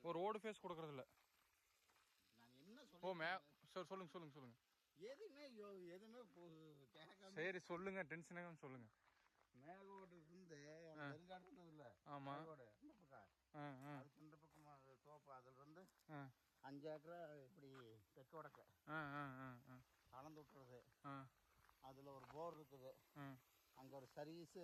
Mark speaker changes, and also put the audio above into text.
Speaker 1: ஒரு road face கொடுக்கறதில்ல.
Speaker 2: நான் என்ன
Speaker 1: சார் சொல்லுங்க.
Speaker 2: எதுவுமே கேட்காம
Speaker 1: சரி சொல்லுங்க, டென்ஷனாக சொல்லுங்க.
Speaker 2: மேலோடு இருந்து நெருங்காடு இருந்தது இல்லை.
Speaker 1: ஆமாம்.
Speaker 2: மேலோடு இந்த பக்கம் அதுக்கு இந்த பக்கம் தோப்பு அதில் இருந்து 5 ஏக்கரா இப்படி தெற்கு வடக்க அளந்து விட்டுறது. அதில் ஒரு போர் இருக்குது. அங்கே ஒரு சர்வீஸு